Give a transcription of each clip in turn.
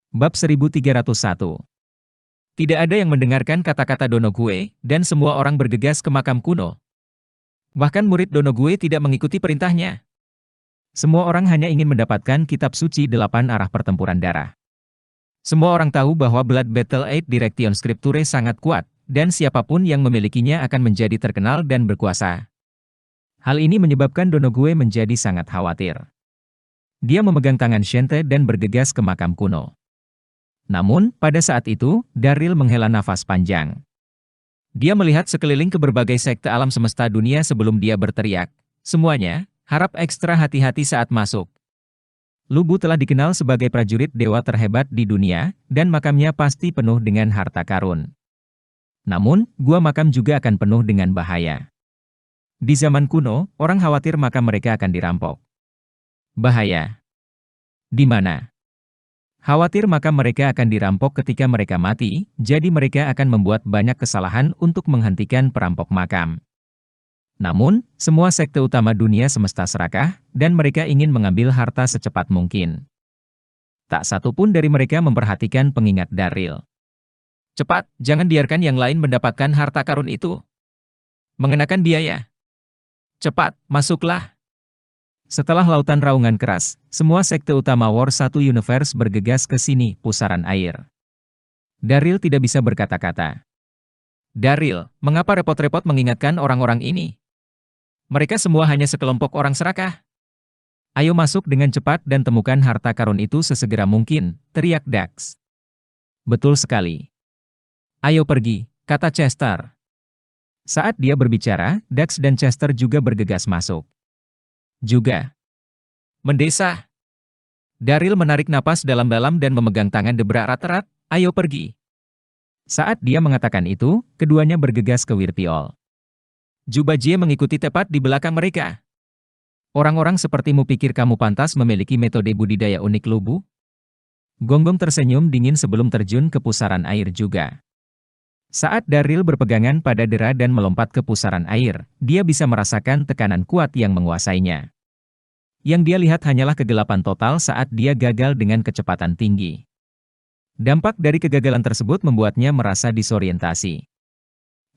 Bab 1301. Tidak ada yang mendengarkan kata-kata Donogue, dan semua orang bergegas ke makam kuno. Bahkan murid Donogue tidak mengikuti perintahnya. Semua orang hanya ingin mendapatkan kitab suci 8 arah pertempuran darah. Semua orang tahu bahwa Blood Battle 8 Direction Scripture sangat kuat, dan siapapun yang memilikinya akan menjadi terkenal dan berkuasa. Hal ini menyebabkan Donogue menjadi sangat khawatir. Dia memegang tangan Shente dan bergegas ke makam kuno. Namun, pada saat itu, Darryl menghela nafas panjang. Dia melihat sekeliling ke berbagai sekte alam semesta dunia sebelum dia berteriak, "Semuanya, harap ekstra hati-hati saat masuk." Lubu telah dikenal sebagai prajurit dewa terhebat di dunia, dan makamnya pasti penuh dengan harta karun. Namun, gua makam juga akan penuh dengan bahaya. Di zaman kuno, orang khawatir makam mereka akan dirampok. Bahaya. Di mana? Khawatir makam mereka akan dirampok ketika mereka mati, jadi mereka akan membuat banyak kesalahan untuk menghentikan perampok makam. Namun, semua sekte utama dunia semesta serakah, dan mereka ingin mengambil harta secepat mungkin. Tak satu pun dari mereka memperhatikan pengingat Darryl. "Cepat, jangan biarkan yang lain mendapatkan harta karun itu. Mengenakan biaya. Cepat, masuklah." Setelah lautan raungan keras, semua sekte utama War 1 Universe bergegas ke sini, pusaran air. Darryl tidak bisa berkata-kata. "Darryl, mengapa repot-repot mengingatkan orang-orang ini? Mereka semua hanya sekelompok orang serakah. Ayo masuk dengan cepat dan temukan harta karun itu sesegera mungkin," teriak Dax. "Betul sekali. Ayo pergi," kata Chester. Saat dia berbicara, Dax dan Chester juga bergegas masuk. Juga. "Mendesah." Darryl menarik napas dalam-dalam dan memegang tangan Debra erat-erat, "Ayo pergi." Saat dia mengatakan itu, keduanya bergegas ke Wirpiol. Jubajie mengikuti tepat di belakang mereka. "Orang-orang sepertimu pikir kamu pantas memiliki metode budidaya unik lubu?" Gonggong tersenyum dingin sebelum terjun ke pusaran air juga. Saat Darryl berpegangan pada Dera dan melompat ke pusaran air, dia bisa merasakan tekanan kuat yang menguasainya. Yang dia lihat hanyalah kegelapan total saat dia gagal dengan kecepatan tinggi. Dampak dari kegagalan tersebut membuatnya merasa disorientasi.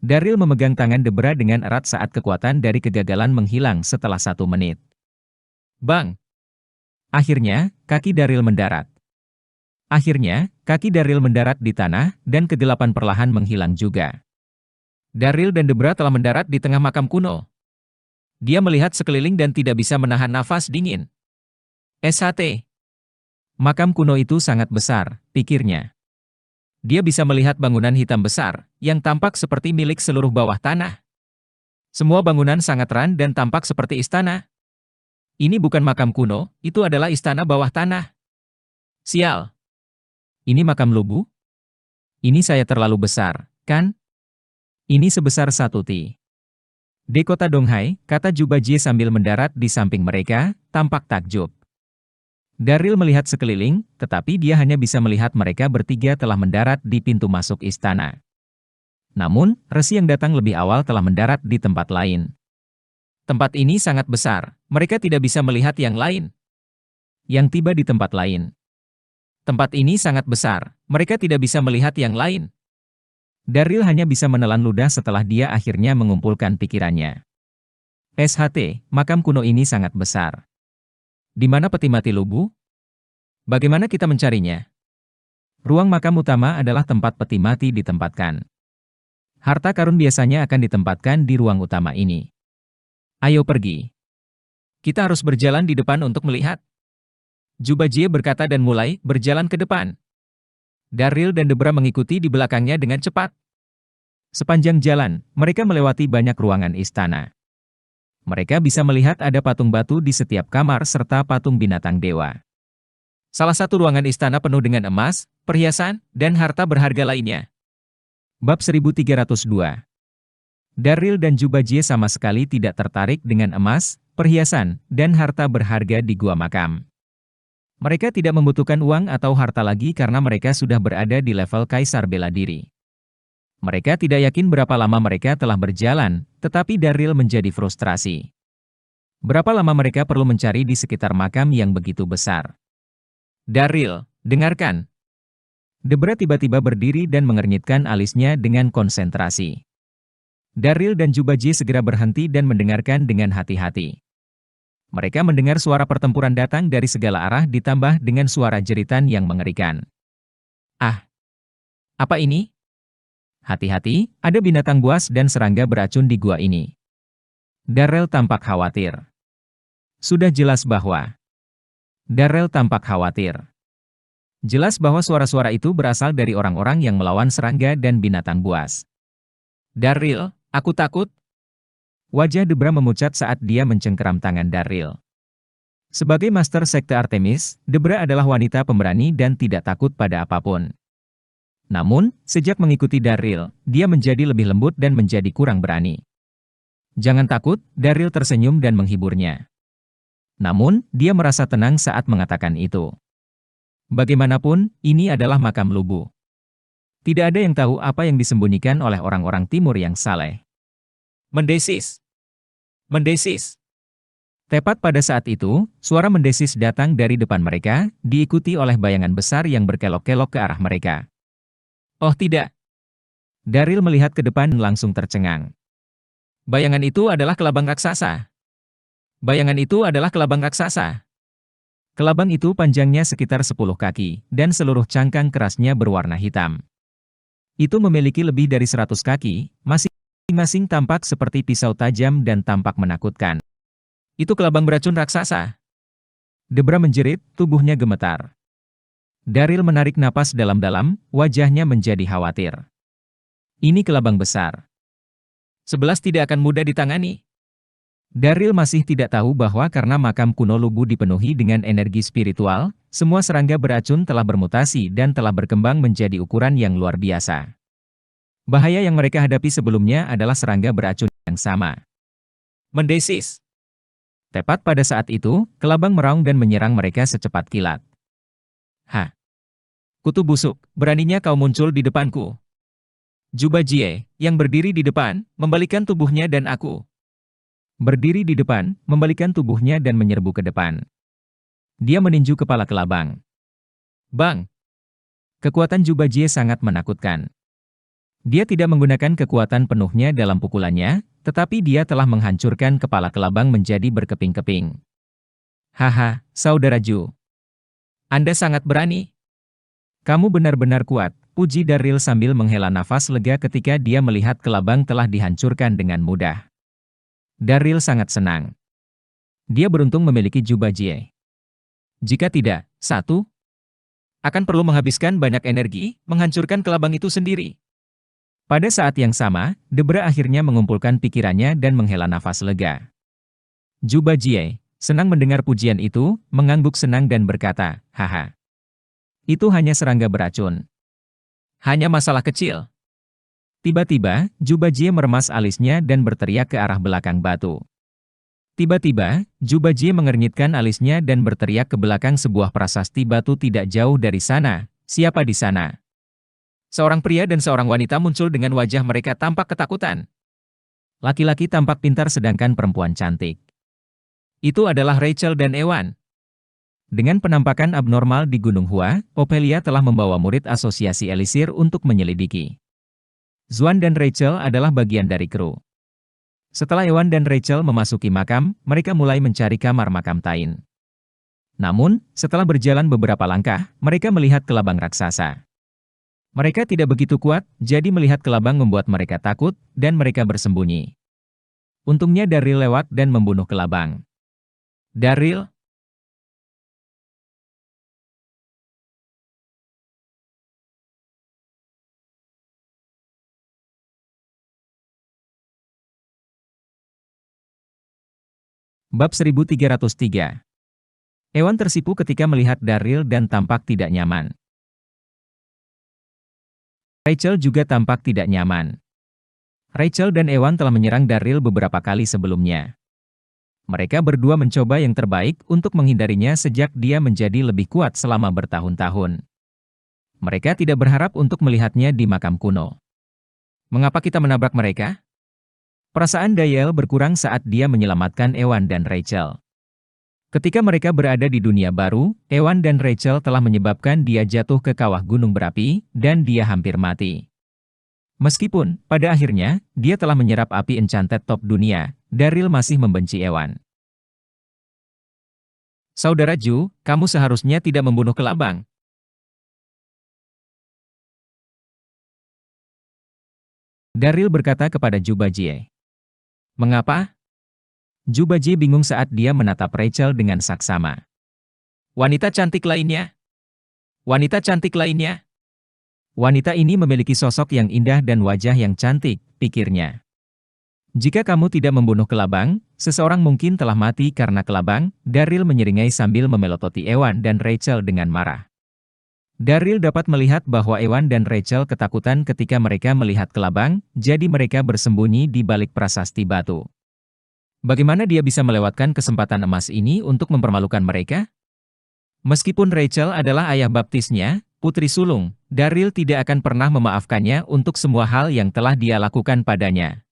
Darryl memegang tangan Debra dengan erat saat kekuatan dari kegagalan menghilang setelah 1 menit. Bang! Akhirnya, kaki Darryl mendarat. Akhirnya, kaki Darryl mendarat di tanah, dan kegelapan perlahan menghilang juga. Darryl dan Debra telah mendarat di tengah makam kuno. Dia melihat sekeliling dan tidak bisa menahan nafas dingin. SHT. Makam kuno itu sangat besar, pikirnya. Dia bisa melihat bangunan hitam besar, yang tampak seperti milik seluruh bawah tanah. Semua bangunan sangat ran dan tampak seperti istana. Ini bukan makam kuno, itu adalah istana bawah tanah. Sial. Ini makam lubu? Ini saya terlalu besar, kan? Ini sebesar 1 ti. Di kota Donghai, kata Jubajie sambil mendarat di samping mereka, tampak takjub. Darryl melihat sekeliling, tetapi dia hanya bisa melihat mereka bertiga telah mendarat di pintu masuk istana. Namun, resi yang datang lebih awal telah mendarat di tempat lain. Tempat ini sangat besar, mereka tidak bisa melihat yang lain. Yang tiba di tempat lain. Tempat ini sangat besar, mereka tidak bisa melihat yang lain. Darryl hanya bisa menelan ludah setelah dia akhirnya mengumpulkan pikirannya. SHT, makam kuno ini sangat besar. Di mana peti mati lubu? Bagaimana kita mencarinya? Ruang makam utama adalah tempat peti mati ditempatkan. Harta karun biasanya akan ditempatkan di ruang utama ini. Ayo pergi. Kita harus berjalan di depan untuk melihat. Jubajie berkata dan mulai berjalan ke depan. Darryl dan Debra mengikuti di belakangnya dengan cepat. Sepanjang jalan, mereka melewati banyak ruangan istana. Mereka bisa melihat ada patung batu di setiap kamar serta patung binatang dewa. Salah satu ruangan istana penuh dengan emas, perhiasan, dan harta berharga lainnya. Bab 1302. Darryl dan Jubajie sama sekali tidak tertarik dengan emas, perhiasan, dan harta berharga di gua makam. Mereka tidak membutuhkan uang atau harta lagi karena mereka sudah berada di level kaisar bela diri. Mereka tidak yakin berapa lama mereka telah berjalan, tetapi Darryl menjadi frustrasi. Berapa lama mereka perlu mencari di sekitar makam yang begitu besar? Darryl, dengarkan. Debra tiba-tiba berdiri dan mengernyitkan alisnya dengan konsentrasi. Daryl dan Jubaji segera berhenti dan mendengarkan dengan hati-hati. Mereka mendengar suara pertempuran datang dari segala arah ditambah dengan suara jeritan yang mengerikan. Ah, apa ini? Hati-hati, ada binatang buas dan serangga beracun di gua ini. Daryl tampak khawatir. Sudah jelas bahwa Daryl tampak khawatir. Jelas bahwa suara-suara itu berasal dari orang-orang yang melawan serangga dan binatang buas. Daryl, aku takut. Wajah Debra memucat saat dia mencengkeram tangan Daryl. Sebagai Master Sekte Artemis, Debra adalah wanita pemberani dan tidak takut pada apapun. Namun, sejak mengikuti Daryl, dia menjadi lebih lembut dan menjadi kurang berani. Jangan takut, Daryl tersenyum dan menghiburnya. Namun, dia merasa tenang saat mengatakan itu. Bagaimanapun, ini adalah makam Lubu. Tidak ada yang tahu apa yang disembunyikan oleh orang-orang timur yang saleh. Mendesis! Mendesis! Tepat pada saat itu, suara mendesis datang dari depan mereka, diikuti oleh bayangan besar yang berkelok-kelok ke arah mereka. Oh tidak! Daryl melihat ke depan dan langsung tercengang. Bayangan itu adalah kelabang raksasa. Bayangan itu adalah kelabang raksasa. Kelabang itu panjangnya sekitar 10 kaki, dan seluruh cangkang kerasnya berwarna hitam. Itu memiliki lebih dari 100 kaki, masing-masing tampak seperti pisau tajam dan tampak menakutkan. Itu kelabang beracun raksasa. Debra menjerit, tubuhnya gemetar. Daryl menarik napas dalam-dalam, wajahnya menjadi khawatir. Ini kelabang besar. 11 tidak akan mudah ditangani. Daryl masih tidak tahu bahwa karena makam kuno Lubu dipenuhi dengan energi spiritual, semua serangga beracun telah bermutasi dan telah berkembang menjadi ukuran yang luar biasa. Bahaya yang mereka hadapi sebelumnya adalah serangga beracun yang sama. Mendesis! Tepat pada saat itu, kelabang meraung dan menyerang mereka secepat kilat. Hah! Kutu busuk, beraninya kau muncul di depanku. Jubajie, yang berdiri di depan, membalikan tubuhnya dan aku. Berdiri di depan, membalikan tubuhnya dan menyerbu ke depan. Dia meninju kepala kelabang. Bang! Kekuatan Jubajie sangat menakutkan. Dia tidak menggunakan kekuatan penuhnya dalam pukulannya, tetapi dia telah menghancurkan kepala kelabang menjadi berkeping-keping. Haha, Saudara Ju. Anda sangat berani. Kamu benar-benar kuat, puji Daryl sambil menghela nafas lega ketika dia melihat kelabang telah dihancurkan dengan mudah. Daryl sangat senang. Dia beruntung memiliki Jubajie. Jika tidak, akan perlu menghabiskan banyak energi, menghancurkan kelabang itu sendiri. Pada saat yang sama, Debra akhirnya mengumpulkan pikirannya dan menghela nafas lega. Jubajie, senang mendengar pujian itu, mengangguk senang dan berkata, haha. Itu hanya serangga beracun. Hanya masalah kecil. Tiba-tiba, Jubajie meremas alisnya dan berteriak ke arah belakang batu. Tiba-tiba, Jubajie mengernyitkan alisnya dan berteriak ke belakang sebuah prasasti batu tidak jauh dari sana. Siapa di sana? Seorang pria dan seorang wanita muncul dengan wajah mereka tampak ketakutan. Laki-laki tampak pintar sedangkan perempuan cantik. Itu adalah Rachel dan Ewan. Dengan penampakan abnormal di Gunung Hua, Ophelia telah membawa murid asosiasi Elisir untuk menyelidiki. Zuan dan Rachel adalah bagian dari kru. Setelah Ewan dan Rachel memasuki makam, mereka mulai mencari kamar makam Tain. Namun, setelah berjalan beberapa langkah, mereka melihat kelabang raksasa. Mereka tidak begitu kuat, jadi melihat kelabang membuat mereka takut, dan mereka bersembunyi. Untungnya Daryl lewat dan membunuh kelabang. Daryl? Bab 1303. Ewan tersipu ketika melihat Daryl dan tampak tidak nyaman. Rachel juga tampak tidak nyaman. Rachel dan Ewan telah menyerang Daryl beberapa kali sebelumnya. Mereka berdua mencoba yang terbaik untuk menghindarinya sejak dia menjadi lebih kuat selama bertahun-tahun. Mereka tidak berharap untuk melihatnya di makam kuno. Mengapa kita menabrak mereka? Perasaan Daryl berkurang saat dia menyelamatkan Ewan dan Rachel. Ketika mereka berada di dunia baru, Ewan dan Rachel telah menyebabkan dia jatuh ke kawah gunung berapi, dan dia hampir mati. Meskipun, pada akhirnya, dia telah menyerap api enchanted top dunia, Daryl masih membenci Ewan. Saudara Ju, kamu seharusnya tidak membunuh kelabang. Daryl berkata kepada Ju Bajie. Mengapa? Ju Bajie bingung saat dia menatap Rachel dengan saksama. Wanita cantik lainnya. Wanita cantik lainnya. Wanita ini memiliki sosok yang indah dan wajah yang cantik, pikirnya. Jika kamu tidak membunuh kelabang, seseorang mungkin telah mati karena kelabang, Daryl menyeringai sambil memelototi Ewan dan Rachel dengan marah. Daryl dapat melihat bahwa Ewan dan Rachel ketakutan ketika mereka melihat kelabang, jadi mereka bersembunyi di balik prasasti batu. Bagaimana dia bisa melewatkan kesempatan emas ini untuk mempermalukan mereka? Meskipun Rachel adalah ayah baptisnya, putri sulung, Daryl tidak akan pernah memaafkannya untuk semua hal yang telah dia lakukan padanya.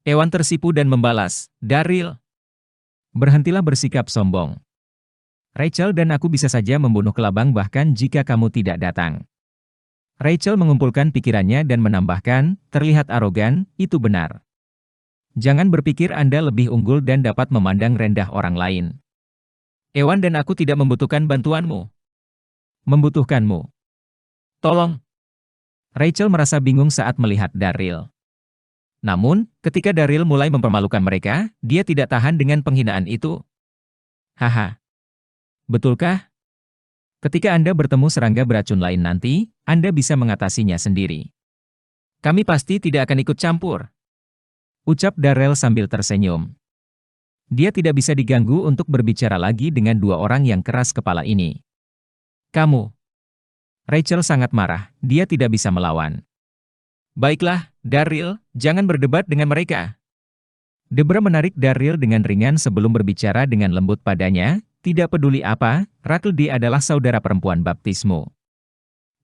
Ewan tersipu dan membalas, Daryl, berhentilah bersikap sombong. Rachel dan aku bisa saja membunuh kelabang bahkan jika kamu tidak datang. Rachel mengumpulkan pikirannya dan menambahkan, terlihat arogan, itu benar. Jangan berpikir Anda lebih unggul dan dapat memandang rendah orang lain. Ewan dan aku tidak membutuhkan bantuanmu. Membutuhkanmu. Tolong. Rachel merasa bingung saat melihat Daryl. Namun, ketika Daryl mulai mempermalukan mereka, dia tidak tahan dengan penghinaan itu. Haha. Betulkah? Ketika Anda bertemu serangga beracun lain nanti, Anda bisa mengatasinya sendiri. Kami pasti tidak akan ikut campur. Ucap Daryl sambil tersenyum. Dia tidak bisa diganggu untuk berbicara lagi dengan dua orang yang keras kepala ini. Kamu. Rachel sangat marah, dia tidak bisa melawan. Baiklah, Daryl, jangan berdebat dengan mereka. Debra menarik Daryl dengan ringan sebelum berbicara dengan lembut padanya, tidak peduli apa, Rachel dia adalah saudara perempuan baptismu.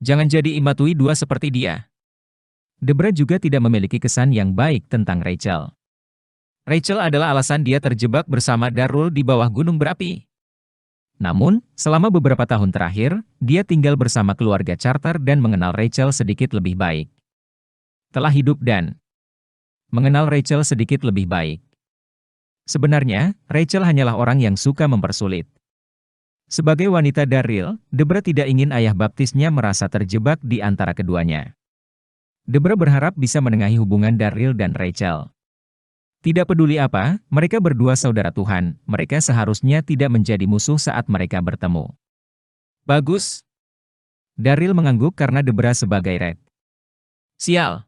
Jangan jadi imatui dua seperti dia. Debra juga tidak memiliki kesan yang baik tentang Rachel. Rachel adalah alasan dia terjebak bersama Daryl di bawah gunung berapi. Namun, selama beberapa tahun terakhir, dia tinggal bersama keluarga Carter dan mengenal Rachel sedikit lebih baik. Telah hidup dan mengenal Rachel sedikit lebih baik. Sebenarnya, Rachel hanyalah orang yang suka mempersulit. Sebagai wanita Daryl, Debra tidak ingin ayah baptisnya merasa terjebak di antara keduanya. Debra berharap bisa menengahi hubungan Daryl dan Rachel. Tidak peduli apa, mereka berdua saudara Tuhan, mereka seharusnya tidak menjadi musuh saat mereka bertemu. Bagus. Daryl mengangguk karena Debra sebagai Red. Sial.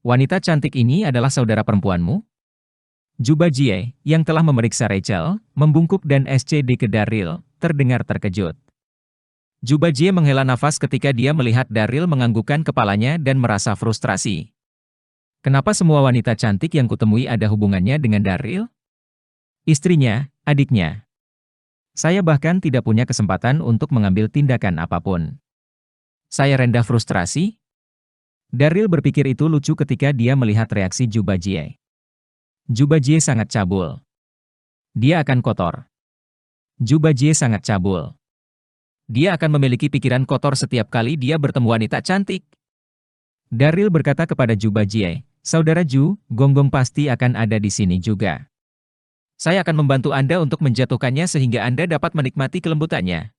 Wanita cantik ini adalah saudara perempuanmu? Ju Bajie, yang telah memeriksa Rachel, membungkuk dan SCD ke Daryl, terdengar terkejut. Ju Bajie menghela nafas ketika dia melihat Daryl menganggukkan kepalanya dan merasa frustrasi. Kenapa semua wanita cantik yang kutemui ada hubungannya dengan Daryl? Istrinya, adiknya. Saya bahkan tidak punya kesempatan untuk mengambil tindakan apapun. Saya rendah frustrasi? Daryl berpikir itu lucu ketika dia melihat reaksi Ju Bajie. Ju Bajie sangat cabul. Dia akan kotor. Ju Bajie sangat cabul. Dia akan memiliki pikiran kotor setiap kali dia bertemu wanita cantik. Daryl berkata kepada Ju Bajie, Saudara Ju, Gonggong pasti akan ada di sini juga. Saya akan membantu Anda untuk menjatuhkannya sehingga Anda dapat menikmati kelembutannya.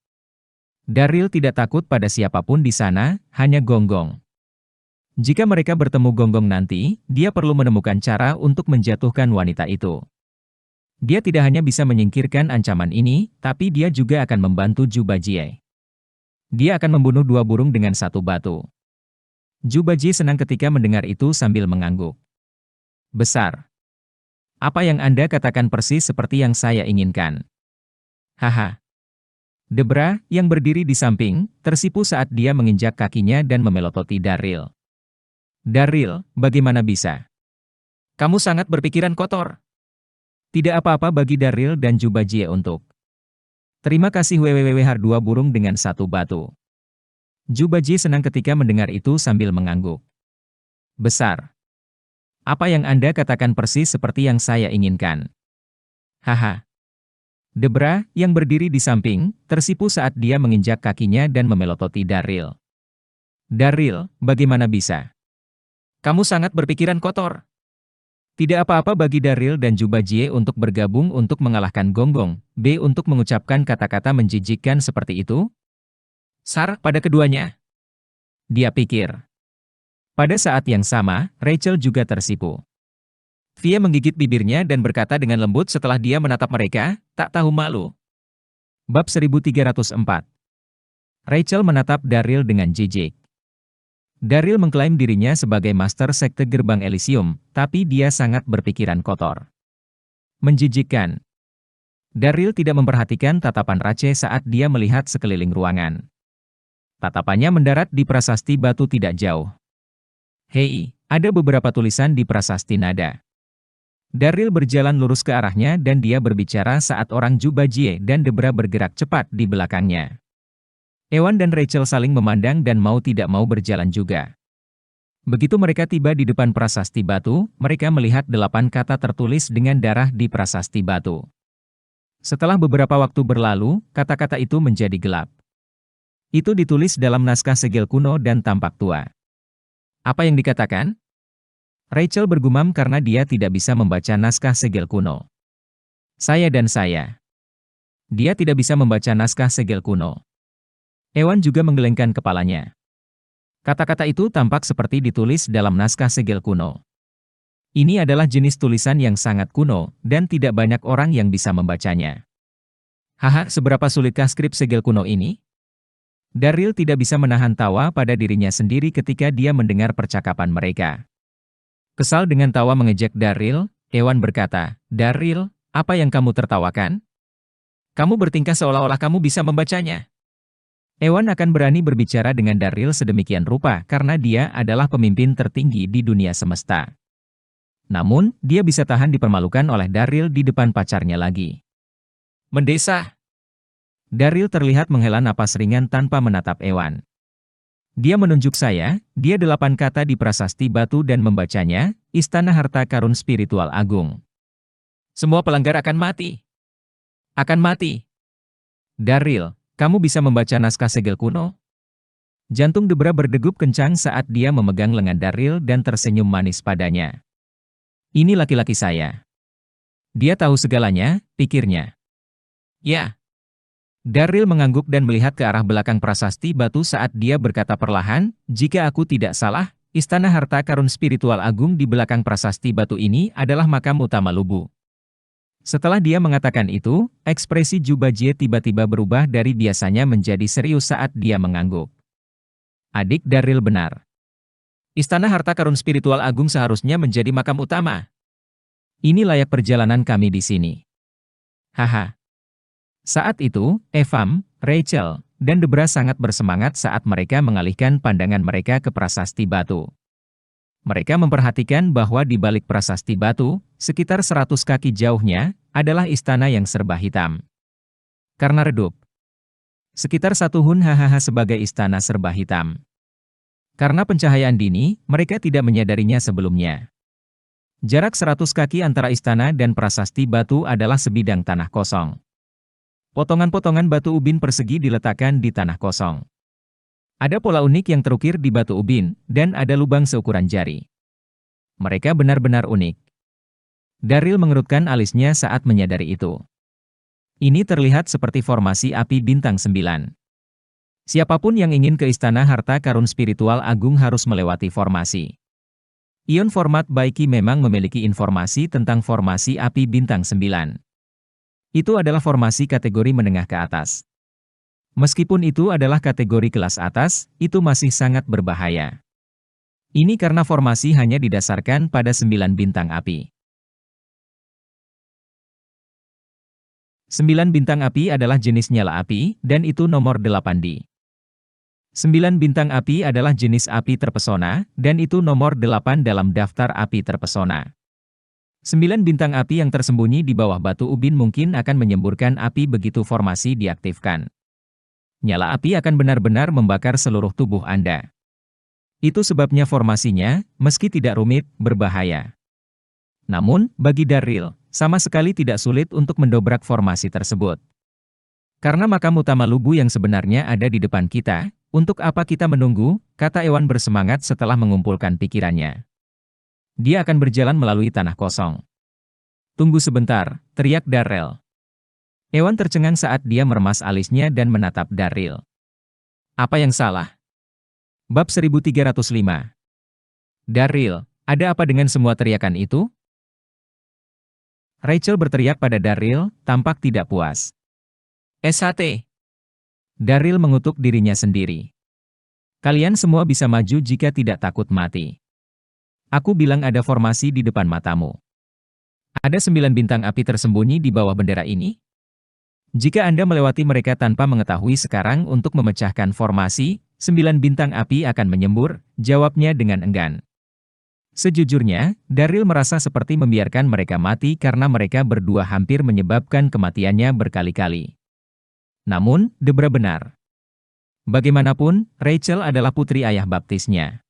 Daryl tidak takut pada siapapun di sana, hanya Gonggong. Jika mereka bertemu Gonggong nanti, dia perlu menemukan cara untuk menjatuhkan wanita itu. Dia tidak hanya bisa menyingkirkan ancaman ini, tapi dia juga akan membantu Ju Bajie. Dia akan membunuh dua burung dengan satu batu. Ju Bajie senang ketika mendengar itu sambil mengangguk. Besar. Apa yang Anda katakan persis seperti yang saya inginkan. Haha. Debra, yang berdiri di samping, tersipu saat dia menginjak kakinya dan memelototi Daryl. Daryl, bagaimana bisa? Kamu sangat berpikiran kotor. Tidak apa-apa bagi Daryl dan Ju Bajie untuk. Terima kasih www dua burung dengan satu batu. Ju Bajie senang ketika mendengar itu sambil mengangguk. Besar. Apa yang Anda katakan persis seperti yang saya inginkan. Haha. Debra, yang berdiri di samping, tersipu saat dia menginjak kakinya dan memelototi Daryl. Daryl, bagaimana bisa? Kamu sangat berpikiran kotor. Tidak apa-apa bagi Daryl dan Juba Jie untuk bergabung untuk mengalahkan Gonggong, B untuk mengucapkan kata-kata menjijikkan seperti itu. Sar pada keduanya. Dia pikir. Pada saat yang sama, Rachel juga tersipu. Via menggigit bibirnya dan berkata dengan lembut setelah dia menatap mereka, tak tahu malu. Bab 1304. Rachel menatap Daryl dengan jijik. Daryl mengklaim dirinya sebagai master sekte gerbang Elysium, tapi dia sangat berpikiran kotor. Menjijikkan. Daryl tidak memperhatikan tatapan Rache saat dia melihat sekeliling ruangan. Tatapannya mendarat di prasasti batu tidak jauh. Hei, ada beberapa tulisan di prasasti nada. Daryl berjalan lurus ke arahnya dan dia berbicara saat orang Juba Jie dan Debra bergerak cepat di belakangnya. Ewan dan Rachel saling memandang dan mau tidak mau berjalan juga. Begitu mereka tiba di depan prasasti batu, mereka melihat 8 kata tertulis dengan darah di prasasti batu. Setelah beberapa waktu berlalu, kata-kata itu menjadi gelap. Itu ditulis dalam naskah segel kuno dan tampak tua. Apa yang dikatakan? Rachel bergumam karena dia tidak bisa membaca naskah segel kuno. Saya dan saya. Dia tidak bisa membaca naskah segel kuno. Ewan juga menggelengkan kepalanya. Kata-kata itu tampak seperti ditulis dalam naskah segel kuno. Ini adalah jenis tulisan yang sangat kuno, dan tidak banyak orang yang bisa membacanya. Haha, seberapa sulitkah skrip segel kuno ini? Daryl tidak bisa menahan tawa pada dirinya sendiri ketika dia mendengar percakapan mereka. Kesal dengan tawa mengejek Daryl, Ewan berkata, Daryl, apa yang kamu tertawakan? Kamu bertingkah seolah-olah kamu bisa membacanya. Ewan akan berani berbicara dengan Daryl sedemikian rupa karena dia adalah pemimpin tertinggi di dunia semesta. Namun, dia bisa tahan dipermalukan oleh Daryl di depan pacarnya lagi. Mendesah. Daryl terlihat menghela napas ringan tanpa menatap Ewan. Dia menunjuk saya, dia 8 kata di prasasti batu dan membacanya, Istana Harta Karun Spiritual Agung. Semua pelanggar akan mati. Akan mati. Daryl, kamu bisa membaca naskah segel kuno? Jantung Debra berdegup kencang saat dia memegang lengan Daryl dan tersenyum manis padanya. Ini laki-laki saya. Dia tahu segalanya, pikirnya. Ya. Daryl mengangguk dan melihat ke arah belakang prasasti batu saat dia berkata perlahan, jika aku tidak salah, Istana Harta Karun Spiritual Agung di belakang prasasti batu ini adalah makam utama Lubu. Setelah dia mengatakan itu, ekspresi Juba Jie tiba-tiba berubah dari biasanya menjadi serius saat dia mengangguk. Adik Daryl benar. Istana Harta Karun Spiritual Agung seharusnya menjadi makam utama. Ini layak perjalanan kami di sini. Haha. Saat itu, Evam, Rachel, dan Debra sangat bersemangat saat mereka mengalihkan pandangan mereka ke prasasti batu. Mereka memperhatikan bahwa di balik prasasti batu, sekitar 100 kaki jauhnya, adalah istana yang serba hitam. Karena redup. Sekitar 1 hun hahaha sebagai istana serba hitam. Karena pencahayaan dini, mereka tidak menyadarinya sebelumnya. Jarak 100 kaki antara istana dan prasasti batu adalah sebidang tanah kosong. Potongan-potongan batu ubin persegi diletakkan di tanah kosong. Ada pola unik yang terukir di batu ubin, dan ada lubang seukuran jari. Mereka benar-benar unik. Daryl mengerutkan alisnya saat menyadari itu. Ini terlihat seperti formasi api bintang 9. Siapapun yang ingin ke Istana Harta Karun Spiritual Agung harus melewati formasi. Ion format Baiki memang memiliki informasi tentang formasi api bintang 9. Itu adalah formasi kategori menengah ke atas. Meskipun itu adalah kategori kelas atas, itu masih sangat berbahaya. Ini karena formasi hanya didasarkan pada 9 bintang api. 9 bintang api adalah jenis nyala api, dan itu nomor 8D. 9 bintang api adalah jenis api terpesona, dan itu nomor 8 dalam daftar api terpesona. 9 bintang api yang tersembunyi di bawah batu ubin mungkin akan menyemburkan api begitu formasi diaktifkan. Nyala api akan benar-benar membakar seluruh tubuh Anda. Itu sebabnya formasinya, meski tidak rumit, berbahaya. Namun, bagi Daryl, sama sekali tidak sulit untuk mendobrak formasi tersebut. Karena makam utama Lubu yang sebenarnya ada di depan kita, untuk apa kita menunggu, kata Ewan bersemangat setelah mengumpulkan pikirannya. Dia akan berjalan melalui tanah kosong. Tunggu sebentar, teriak Darrell. Ewan tercengang saat dia meremas alisnya dan menatap Darryl. Apa yang salah? Bab 1305. Darryl, ada apa dengan semua teriakan itu? Rachel berteriak pada Darryl, tampak tidak puas. SHT. Darryl mengutuk dirinya sendiri. Kalian semua bisa maju jika tidak takut mati. Aku bilang ada formasi di depan matamu. Ada 9 bintang api tersembunyi di bawah bendera ini? Jika Anda melewati mereka tanpa mengetahui sekarang untuk memecahkan formasi, 9 bintang api akan menyembur, jawabnya dengan enggan. Sejujurnya, Darryl merasa seperti membiarkan mereka mati karena mereka berdua hampir menyebabkan kematiannya berkali-kali. Namun, Debra benar. Bagaimanapun, Rachel adalah putri ayah baptisnya.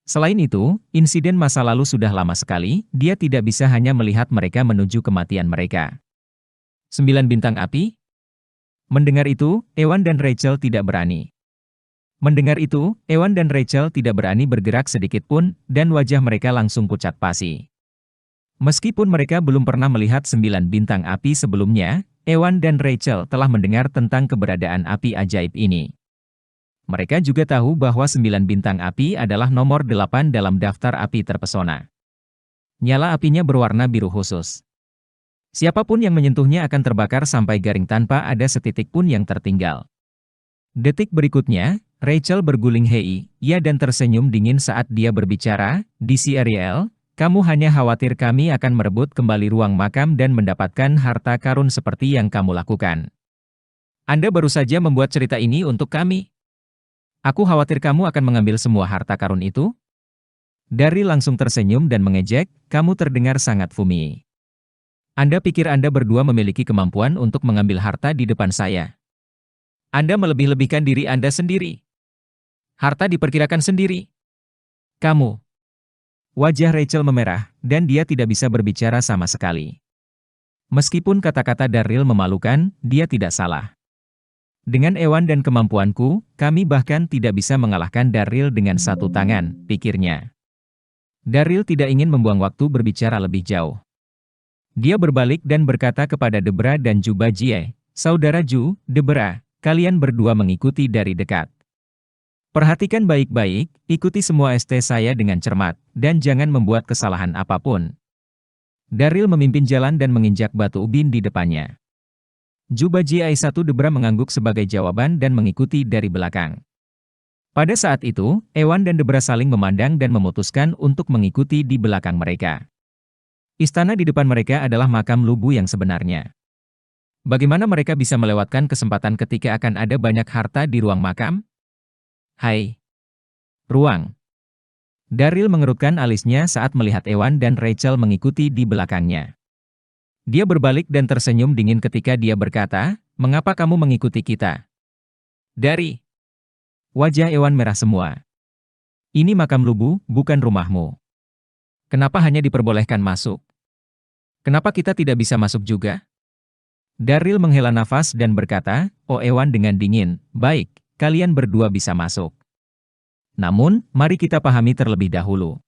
Selain itu, insiden masa lalu sudah lama sekali, dia tidak bisa hanya melihat mereka menuju kematian mereka. 9 bintang api? Mendengar itu, Ewan dan Rachel tidak berani. Mendengar itu, Ewan dan Rachel tidak berani bergerak sedikit pun, dan wajah mereka langsung pucat pasi. Meskipun mereka belum pernah melihat 9 bintang api sebelumnya, Ewan dan Rachel telah mendengar tentang keberadaan api ajaib ini. Mereka juga tahu bahwa 9 bintang api adalah nomor 8 dalam daftar api terpesona. Nyala apinya berwarna biru khusus. Siapapun yang menyentuhnya akan terbakar sampai garing tanpa ada setitik pun yang tertinggal. Detik berikutnya, Rachel berguling hei, ya dan tersenyum dingin saat dia berbicara, DC Ariel, kamu hanya khawatir kami akan merebut kembali ruang makam dan mendapatkan harta karun seperti yang kamu lakukan. Anda baru saja membuat cerita ini untuk kami. Aku khawatir kamu akan mengambil semua harta karun itu? Darryl langsung tersenyum dan mengejek, kamu terdengar sangat fumi. Anda pikir Anda berdua memiliki kemampuan untuk mengambil harta di depan saya? Anda melebih-lebihkan diri Anda sendiri. Harta diperkirakan sendiri. Kamu. Wajah Rachel memerah, dan dia tidak bisa berbicara sama sekali. Meskipun kata-kata Darryl memalukan, dia tidak salah. Dengan Ewan dan kemampuanku, kami bahkan tidak bisa mengalahkan Darryl dengan satu tangan, pikirnya. Darryl tidak ingin membuang waktu berbicara lebih jauh. Dia berbalik dan berkata kepada Debra dan Juba Jie, Saudara Ju, Debra, kalian berdua mengikuti dari dekat. Perhatikan baik-baik, ikuti semua ST saya dengan cermat, dan jangan membuat kesalahan apapun. Darryl memimpin jalan dan menginjak batu ubin di depannya. Juba Ji1 Debra mengangguk sebagai jawaban dan mengikuti dari belakang. Pada saat itu, Ewan dan Debra saling memandang dan memutuskan untuk mengikuti di belakang mereka. Istana di depan mereka adalah makam Lubu yang sebenarnya. Bagaimana mereka bisa melewatkan kesempatan ketika akan ada banyak harta di ruang makam? Hai. Ruang. Darryl mengerutkan alisnya saat melihat Ewan dan Rachel mengikuti di belakangnya. Dia berbalik dan tersenyum dingin ketika dia berkata, mengapa kamu mengikuti kita? Dari. Wajah Ewan merah semua. Ini makam Lubu, bukan rumahmu. Kenapa hanya diperbolehkan masuk? Kenapa kita tidak bisa masuk juga? Darryl menghela nafas dan berkata, oh Ewan dengan dingin, baik. Kalian berdua bisa masuk. Namun, mari kita pahami terlebih dahulu.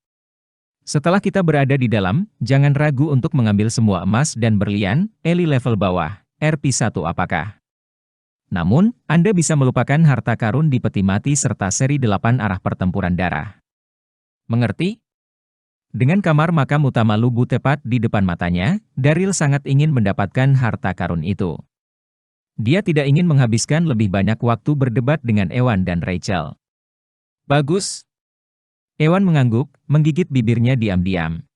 Setelah kita berada di dalam, jangan ragu untuk mengambil semua emas dan berlian, Eli level bawah, RP1 apakah? Namun, Anda bisa melupakan harta karun di peti mati serta seri 8 arah pertempuran darah. Mengerti? Dengan kamar makam utama Lubu tepat di depan matanya, Darryl sangat ingin mendapatkan harta karun itu. Dia tidak ingin menghabiskan lebih banyak waktu berdebat dengan Ewan dan Rachel. Bagus. Ewan mengangguk, menggigit bibirnya diam-diam.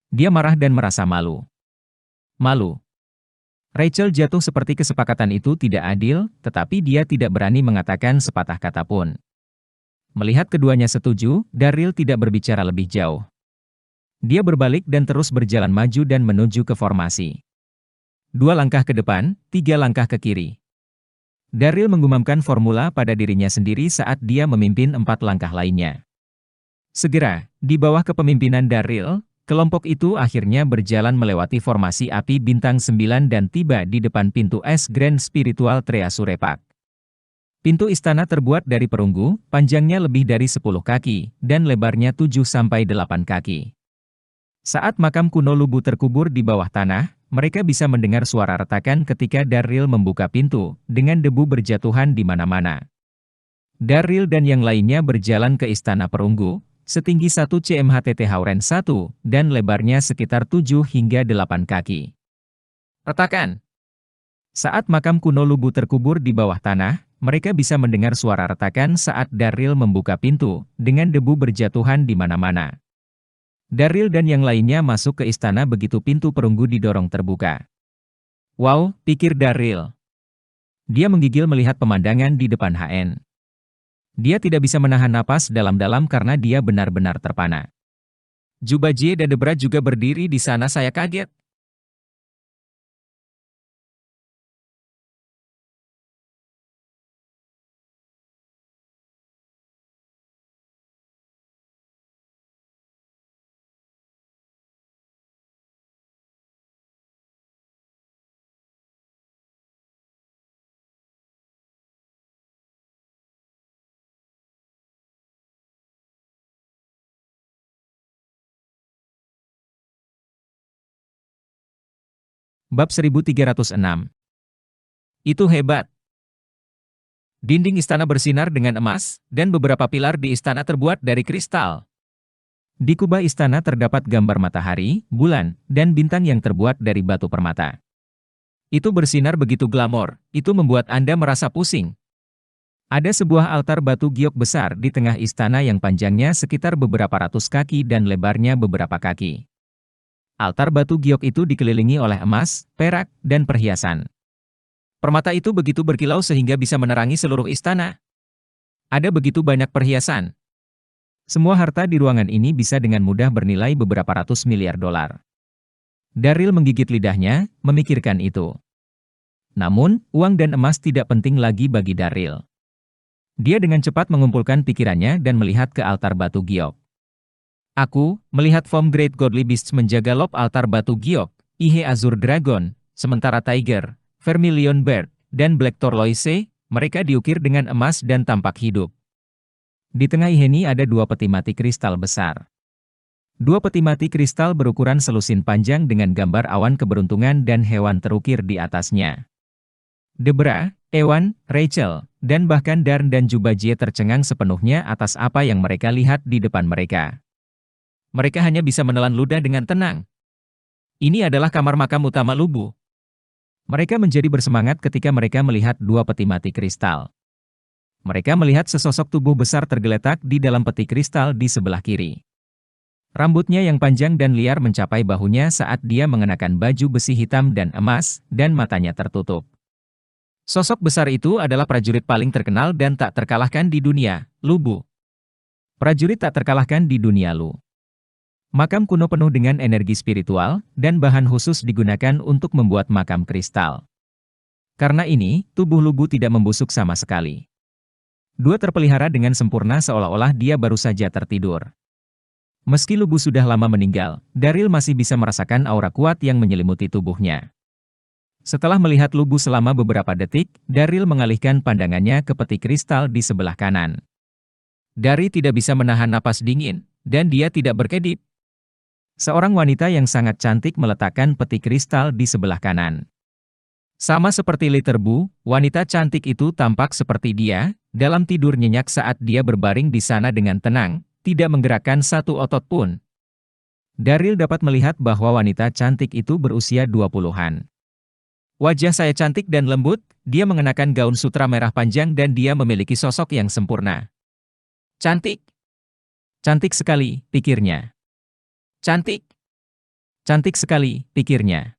Dia marah dan merasa malu. Malu. Rachel jatuh seperti kesepakatan itu tidak adil, tetapi dia tidak berani mengatakan sepatah kata pun. Melihat keduanya setuju, Darryl tidak berbicara lebih jauh. Dia berbalik dan terus berjalan maju dan menuju ke formasi. 2 langkah ke depan, 3 langkah ke kiri. Darryl menggumamkan formula pada dirinya sendiri saat dia memimpin 4 langkah lainnya. Segera, di bawah kepemimpinan Darryl, Kelompok itu akhirnya berjalan melewati formasi api bintang 9 dan tiba di depan pintu es Grand Spiritual Treasurepak. Pintu istana terbuat dari perunggu, panjangnya lebih dari 10 kaki, dan lebarnya 7-8 kaki. Saat makam kuno Lubu terkubur di bawah tanah, mereka bisa mendengar suara retakan ketika Darryl membuka pintu, dengan debu berjatuhan di mana-mana. Darryl dan yang lainnya berjalan ke istana perunggu, setinggi 1 cmHTT Hauren 1, dan lebarnya sekitar 7 hingga 8 kaki. Retakan. Saat makam kuno Lubu terkubur di bawah tanah, mereka bisa mendengar suara retakan saat Darryl membuka pintu, dengan debu berjatuhan di mana-mana. Darryl dan yang lainnya masuk ke istana begitu pintu perunggu didorong terbuka. Wow, pikir Darryl. Dia menggigil melihat pemandangan di depan HN. Dia tidak bisa menahan napas dalam-dalam karena dia benar-benar terpana. Jubajie dan Debra juga berdiri di sana. Saya kaget. Bab 1306. Itu hebat. Dinding istana bersinar dengan emas, dan beberapa pilar di istana terbuat dari kristal. Di kubah istana terdapat gambar matahari, bulan, dan bintang yang terbuat dari batu permata. Itu bersinar begitu glamor, itu membuat Anda merasa pusing. Ada sebuah altar batu giok besar di tengah istana yang panjangnya sekitar beberapa ratus kaki dan lebarnya beberapa kaki. Altar batu giok itu dikelilingi oleh emas, perak, dan perhiasan. Permata itu begitu berkilau sehingga bisa menerangi seluruh istana. Ada begitu banyak perhiasan. Semua harta di ruangan ini bisa dengan mudah bernilai beberapa ratus miliar dolar. Darryl menggigit lidahnya, memikirkan itu. Namun, uang dan emas tidak penting lagi bagi Darryl. Dia dengan cepat mengumpulkan pikirannya dan melihat ke altar batu giok. Aku melihat Form Great Godly Beasts menjaga lob altar batu giok, Ihe Azure Dragon, sementara Tiger, Vermilion Bird, dan Black Tortoise, mereka diukir dengan emas dan tampak hidup. Di tengah Iheni ada 2 peti mati kristal besar. 2 peti mati kristal berukuran selusin panjang dengan gambar awan keberuntungan dan hewan terukir di atasnya. Debra, Ewan, Rachel, dan bahkan Darn dan Jubajie tercengang sepenuhnya atas apa yang mereka lihat di depan mereka. Mereka hanya bisa menelan ludah dengan tenang. Ini adalah kamar makam utama Lubu. Mereka menjadi bersemangat ketika mereka melihat 2 peti mati kristal. Mereka melihat sesosok tubuh besar tergeletak di dalam peti kristal di sebelah kiri. Rambutnya yang panjang dan liar mencapai bahunya saat dia mengenakan baju besi hitam dan emas, dan matanya tertutup. Sosok besar itu adalah prajurit paling terkenal dan tak terkalahkan di dunia, Lubu. Prajurit tak terkalahkan di dunia Lu. Makam kuno penuh dengan energi spiritual, dan bahan khusus digunakan untuk membuat makam kristal. Karena ini, tubuh Lubu tidak membusuk sama sekali. Dia terpelihara dengan sempurna seolah-olah dia baru saja tertidur. Meski Lubu sudah lama meninggal, Darryl masih bisa merasakan aura kuat yang menyelimuti tubuhnya. Setelah melihat Lubu selama beberapa detik, Darryl mengalihkan pandangannya ke peti kristal di sebelah kanan. Darryl tidak bisa menahan napas dingin, dan dia tidak berkedip. Seorang wanita yang sangat cantik meletakkan peti kristal di sebelah kanan. Sama seperti Literbu, wanita cantik itu tampak seperti dia, dalam tidur nyenyak saat dia berbaring di sana dengan tenang, tidak menggerakkan satu otot pun. Darryl dapat melihat bahwa wanita cantik itu berusia 20-an. Wajah saya cantik dan lembut, dia mengenakan gaun sutra merah panjang dan dia memiliki sosok yang sempurna. Cantik. Cantik sekali, pikirnya. Cantik. Cantik sekali, pikirnya.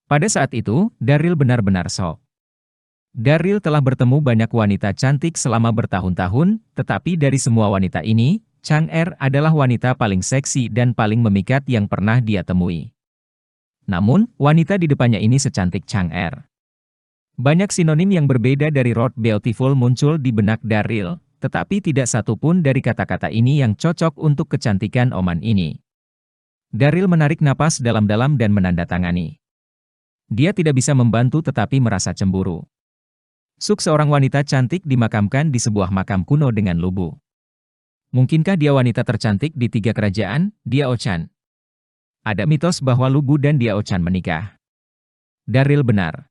Pada saat itu, Darryl benar-benar shock. Darryl telah bertemu banyak wanita cantik selama bertahun-tahun, tetapi dari semua wanita ini, Chang'er adalah wanita paling seksi dan paling memikat yang pernah dia temui. Namun, wanita di depannya ini secantik Chang'er. Banyak sinonim yang berbeda dari Road Beautiful muncul di benak Darryl, tetapi tidak satu pun dari kata-kata ini yang cocok untuk kecantikan Oman ini. Daryl menarik napas dalam-dalam dan menandatangani. Dia tidak bisa membantu tetapi merasa cemburu. Suk, seorang wanita cantik dimakamkan di sebuah makam kuno dengan lubu. Mungkinkah dia wanita tercantik di 3 kerajaan, Diao Chan? Ada mitos bahwa Lubu dan Diao Chan menikah. Daryl benar.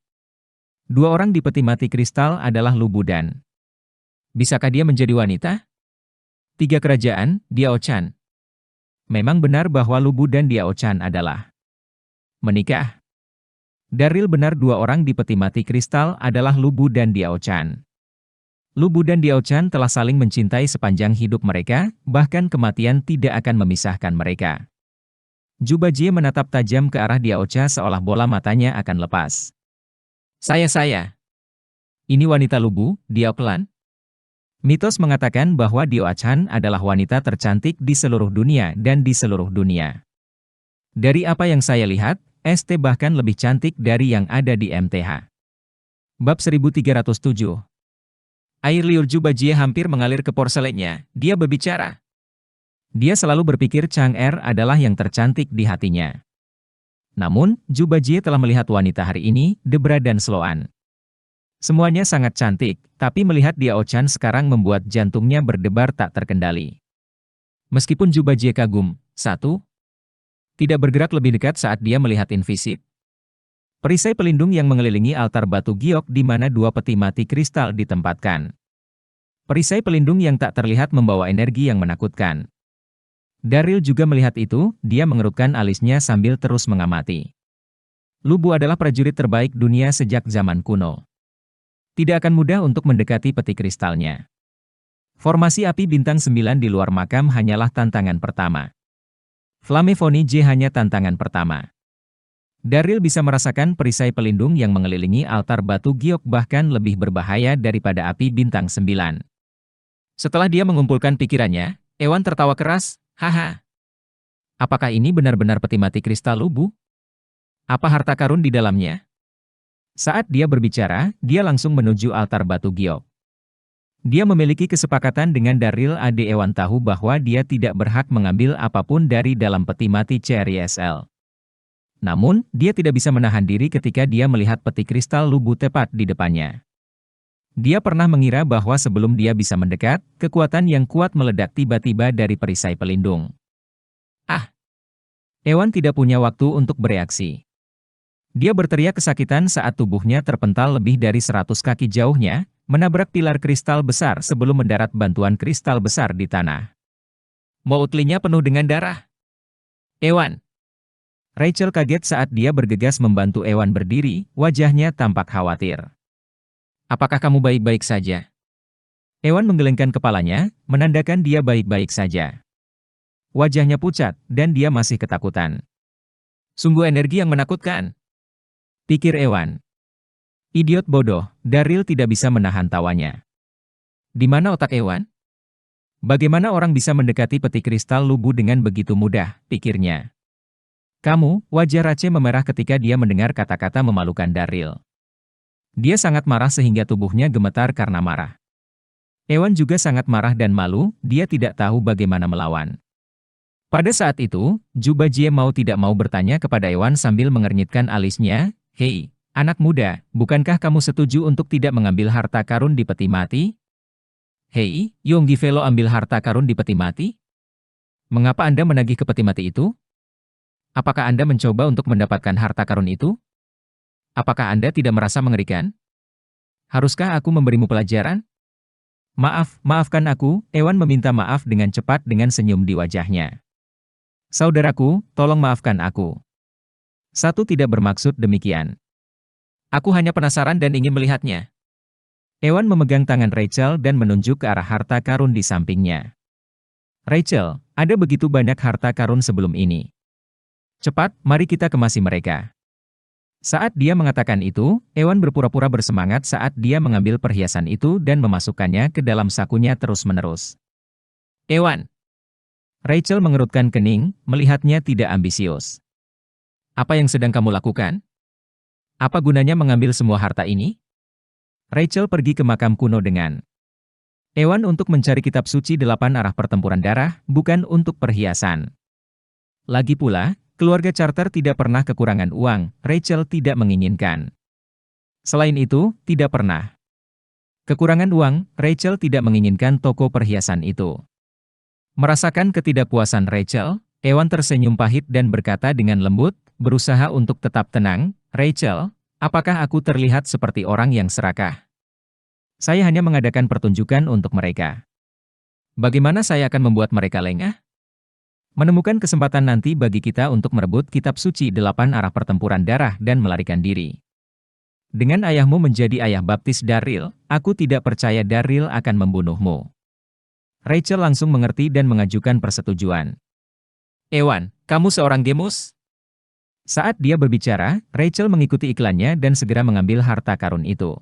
2 orang di peti mati kristal adalah Lubu dan... Bisakah dia menjadi wanita? 3 kerajaan, Diao Chan. Memang benar bahwa Lubu dan Diao Chan adalah menikah. Daryl benar, 2 orang di peti mati kristal adalah Lubu dan Diao Chan. Lubu dan Diao Chan telah saling mencintai sepanjang hidup mereka, bahkan kematian tidak akan memisahkan mereka. Juba Jie menatap tajam ke arah Diao Chan seolah bola matanya akan lepas. Saya. Ini wanita Lubu, Diao Clan? Mitos mengatakan bahwa Diao Chan adalah wanita tercantik di seluruh dunia dan di seluruh dunia. Dari apa yang saya lihat, ST bahkan lebih cantik dari yang ada di MTH. Bab 1307. Air liur Juba Jie hampir mengalir ke porselennya. Dia berbicara. Dia selalu berpikir Chang Er adalah yang tercantik di hatinya. Namun, Juba Jie telah melihat wanita hari ini, Debra dan Sloan. Semuanya sangat cantik, tapi melihat Diao Chan sekarang membuat jantungnya berdebar tak terkendali. Meskipun Juba Jie kagum, tidak bergerak lebih dekat saat dia melihat invisib. Perisai pelindung yang mengelilingi altar batu giok di mana 2 peti mati kristal ditempatkan. Perisai pelindung yang tak terlihat membawa energi yang menakutkan. Daryl juga melihat itu, dia mengerutkan alisnya sambil terus mengamati. Lubu adalah prajurit terbaik dunia sejak zaman kuno. Tidak akan mudah untuk mendekati peti kristalnya. Formasi api bintang 9 di luar makam hanyalah tantangan pertama. Flamefoni J hanya tantangan pertama. Daryl bisa merasakan perisai pelindung yang mengelilingi altar batu giok bahkan lebih berbahaya daripada api bintang 9. Setelah dia mengumpulkan pikirannya, Ewan tertawa keras, haha. Apakah ini benar-benar peti mati kristal Lubu? Apa harta karun di dalamnya? Saat dia berbicara, dia langsung menuju altar batu giok. Dia memiliki kesepakatan dengan Daryl. Ewan tahu bahwa dia tidak berhak mengambil apapun dari dalam peti mati CRISL. Namun, dia tidak bisa menahan diri ketika dia melihat peti kristal Lubu tepat di depannya. Dia pernah mengira bahwa sebelum dia bisa mendekat, kekuatan yang kuat meledak tiba-tiba dari perisai pelindung. Ewan tidak punya waktu untuk bereaksi. Dia berteriak kesakitan saat tubuhnya terpental lebih dari 100 kaki jauhnya, menabrak pilar kristal besar sebelum mendarat bantuan kristal besar di tanah. Moutlinya penuh dengan darah. Ewan. Rachel kaget saat dia bergegas membantu Ewan berdiri, wajahnya tampak khawatir. Apakah kamu baik-baik saja? Ewan menggelengkan kepalanya, menandakan dia baik-baik saja. Wajahnya pucat, dan dia masih ketakutan. Sungguh energi yang menakutkan, pikir Ewan. Idiot bodoh, Daryl tidak bisa menahan tawanya. Di mana otak Ewan? Bagaimana orang bisa mendekati peti kristal Lubu dengan begitu mudah, pikirnya. Wajah Rachel memerah ketika dia mendengar kata-kata memalukan Daryl. Dia sangat marah sehingga tubuhnya gemetar karena marah. Ewan juga sangat marah dan malu, dia tidak tahu bagaimana melawan. Pada saat itu, Juba Jie mau tidak mau bertanya kepada Ewan sambil mengernyitkan alisnya, "Hei, anak muda, bukankah kamu setuju untuk tidak mengambil harta karun di peti mati?" "Hei, Yonggi Velo ambil harta karun di peti mati? Mengapa Anda menagih ke peti mati itu? Apakah Anda mencoba untuk mendapatkan harta karun itu? Apakah Anda tidak merasa mengerikan? Haruskah aku memberimu pelajaran?" Maafkan aku," Ewan meminta maaf dengan cepat dengan senyum di wajahnya. "Saudaraku, tolong maafkan aku. Tidak bermaksud demikian. Aku hanya penasaran dan ingin melihatnya." Ewan memegang tangan Rachel dan menunjuk ke arah harta karun di sampingnya. "Rachel, ada begitu banyak harta karun sebelum ini. Cepat, mari kita kemasi mereka." Saat dia mengatakan itu, Ewan berpura-pura bersemangat saat dia mengambil perhiasan itu dan memasukkannya ke dalam sakunya terus-menerus. "Ewan." Rachel mengerutkan kening, melihatnya tidak ambisius. "Apa yang sedang kamu lakukan? Apa gunanya mengambil semua harta ini?" Rachel pergi ke makam kuno dengan Ewan untuk mencari kitab suci 8 arah pertempuran darah, bukan untuk perhiasan. Lagi pula, Keluarga Carter tidak pernah kekurangan uang, Rachel tidak menginginkan. Selain itu, tidak pernah kekurangan uang, Rachel tidak menginginkan toko perhiasan itu. Merasakan ketidakpuasan Rachel, Ewan tersenyum pahit dan berkata dengan lembut, berusaha untuk tetap tenang, Rachel, apakah aku terlihat seperti orang yang serakah? Saya hanya mengadakan pertunjukan untuk mereka. Bagaimana saya akan membuat mereka lengah? Menemukan kesempatan nanti bagi kita untuk merebut kitab suci 8 arah pertempuran darah dan melarikan diri. Dengan ayahmu menjadi ayah baptis Daryl, aku tidak percaya Daryl akan membunuhmu. Rachel langsung mengerti dan mengajukan persetujuan. Ewan, kamu seorang gemus? Saat dia berbicara, Rachel mengikuti iklannya dan segera mengambil harta karun itu.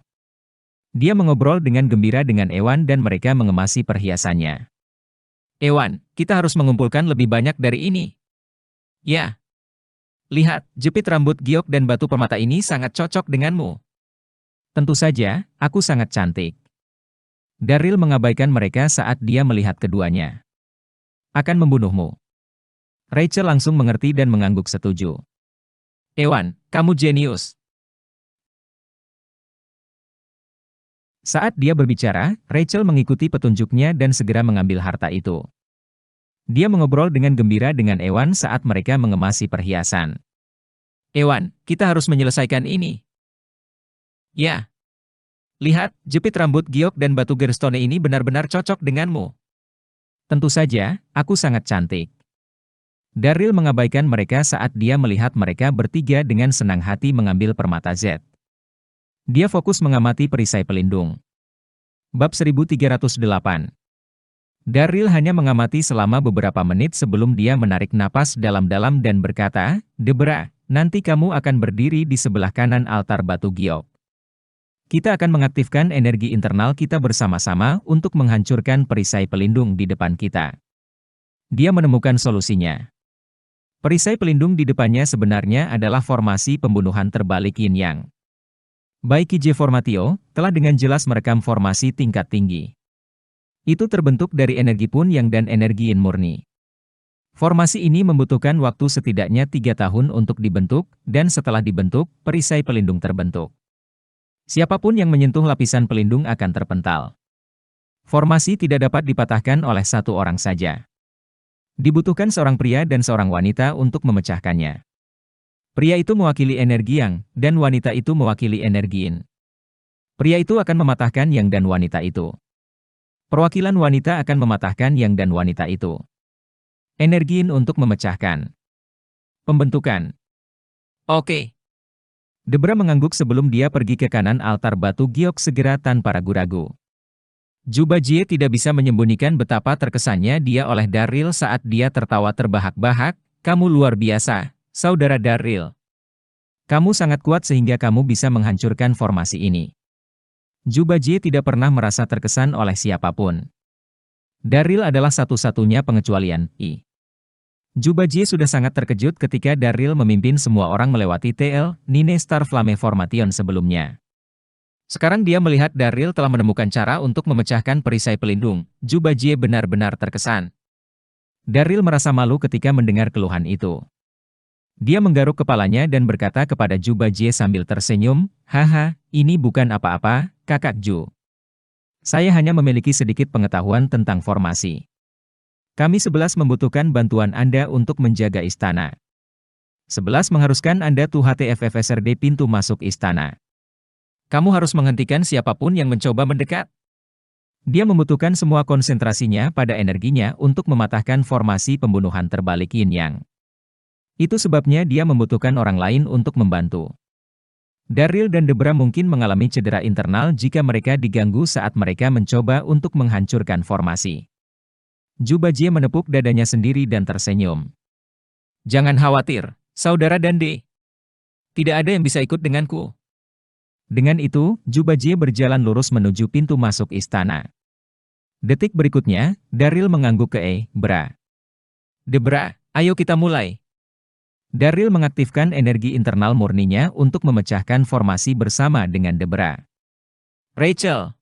Dia mengobrol dengan gembira dengan Ewan dan mereka mengemasi perhiasannya. Ewan, kita harus mengumpulkan lebih banyak dari ini. Ya. Lihat, jepit rambut giok dan batu permata ini sangat cocok denganmu. Tentu saja, aku sangat cantik. Daryl mengabaikan mereka saat dia melihat keduanya. Akan membunuhmu. Rachel langsung mengerti dan mengangguk setuju. Ewan, kamu jenius. Saat dia berbicara, Rachel mengikuti petunjuknya dan segera mengambil harta itu. Dia mengobrol dengan gembira dengan Ewan saat mereka mengemasi perhiasan. Ewan, kita harus menyelesaikan ini. Ya. Lihat, jepit rambut giok dan batu gerstone ini benar-benar cocok denganmu. Tentu saja, aku sangat cantik. Daryl mengabaikan mereka saat dia melihat mereka bertiga dengan senang hati mengambil permata Z. Dia fokus mengamati perisai pelindung. Bab 1308. Daryl hanya mengamati selama beberapa menit sebelum dia menarik napas dalam-dalam dan berkata, Deborah, nanti kamu akan berdiri di sebelah kanan altar batu giok. Kita akan mengaktifkan energi internal kita bersama-sama untuk menghancurkan perisai pelindung di depan kita. Dia menemukan solusinya. Perisai pelindung di depannya sebenarnya adalah formasi pembunuhan terbalik Yin Yang. Baik J. Formatio telah dengan jelas merekam formasi tingkat tinggi. Itu terbentuk dari energi Pun Yang dan energi Yin murni. Formasi ini membutuhkan waktu setidaknya 3 tahun untuk dibentuk, dan setelah dibentuk, perisai pelindung terbentuk. Siapapun yang menyentuh lapisan pelindung akan terpental. Formasi tidak dapat dipatahkan oleh satu orang saja. Dibutuhkan seorang pria dan seorang wanita untuk memecahkannya. Pria itu mewakili energi Yang, dan wanita itu mewakili energi Yin. Pria itu akan mematahkan Yang dan wanita itu. Perwakilan wanita akan mematahkan Yang dan wanita itu. Energi Yin untuk memecahkan. Pembentukan. Oke. Deborah mengangguk sebelum dia pergi ke kanan altar batu giok segera tanpa ragu-ragu. Juba Jie tidak bisa menyembunyikan betapa terkesannya dia oleh Daryl saat dia tertawa terbahak-bahak, kamu luar biasa, saudara Daryl. Kamu sangat kuat sehingga kamu bisa menghancurkan formasi ini. Juba Jie tidak pernah merasa terkesan oleh siapapun. Daryl adalah satu-satunya pengecualian, Juba Jie sudah sangat terkejut ketika Daryl memimpin semua orang melewati TL, Nine Star Flame Formation sebelumnya. Sekarang dia melihat Daryl telah menemukan cara untuk memecahkan perisai pelindung, Juba Jie benar-benar terkesan. Daryl merasa malu ketika mendengar keluhan itu. Dia menggaruk kepalanya dan berkata kepada Juba Jie sambil tersenyum, haha, ini bukan apa-apa, kakak Ju. Saya hanya memiliki sedikit pengetahuan tentang formasi. Kami 11 membutuhkan bantuan Anda untuk menjaga istana. 11 mengharuskan Anda tuh HTFFSRD pintu masuk istana. Kamu harus menghentikan siapapun yang mencoba mendekat. Dia membutuhkan semua konsentrasinya pada energinya untuk mematahkan formasi pembunuhan terbalik Yin Yang. Itu sebabnya dia membutuhkan orang lain untuk membantu. Daryl dan Deborah mungkin mengalami cedera internal jika mereka diganggu saat mereka mencoba untuk menghancurkan formasi. Juba Jie menepuk dadanya sendiri dan tersenyum. Jangan khawatir, saudara Dande. Tidak ada yang bisa ikut denganku. Dengan itu, Juba Jie berjalan lurus menuju pintu masuk istana. Detik berikutnya, Daryl mengangguk ke Deborah, ayo kita mulai. Daryl mengaktifkan energi internal murninya untuk memecahkan formasi bersama dengan Deborah. Rachel.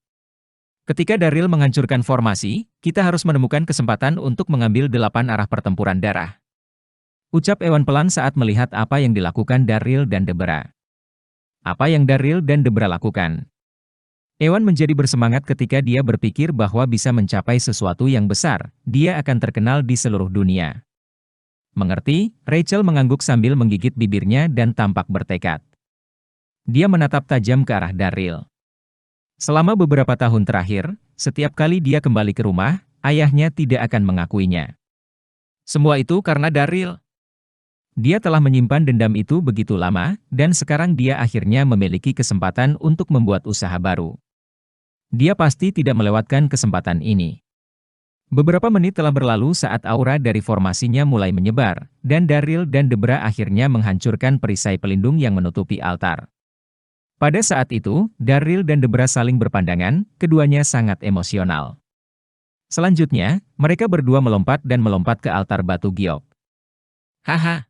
Ketika Daryl menghancurkan formasi, kita harus menemukan kesempatan untuk mengambil 8 arah pertempuran darah. Ucap Ewan pelan saat melihat apa yang dilakukan Daryl dan Debra. Apa yang Daryl dan Debra lakukan? Ewan menjadi bersemangat ketika dia berpikir bahwa bisa mencapai sesuatu yang besar, dia akan terkenal di seluruh dunia. Mengerti, Rachel mengangguk sambil menggigit bibirnya dan tampak bertekad. Dia menatap tajam ke arah Daryl. Selama beberapa tahun terakhir, setiap kali dia kembali ke rumah, ayahnya tidak akan mengakuinya. Semua itu karena Daryl. Dia telah menyimpan dendam itu begitu lama, dan sekarang dia akhirnya memiliki kesempatan untuk membuat usaha baru. Dia pasti tidak melewatkan kesempatan ini. Beberapa menit telah berlalu saat aura dari formasinya mulai menyebar, dan Daryl dan Debra akhirnya menghancurkan perisai pelindung yang menutupi altar. Pada saat itu, Daryl dan Debra saling berpandangan, keduanya sangat emosional. Selanjutnya, mereka berdua melompat ke altar batu giok. Haha!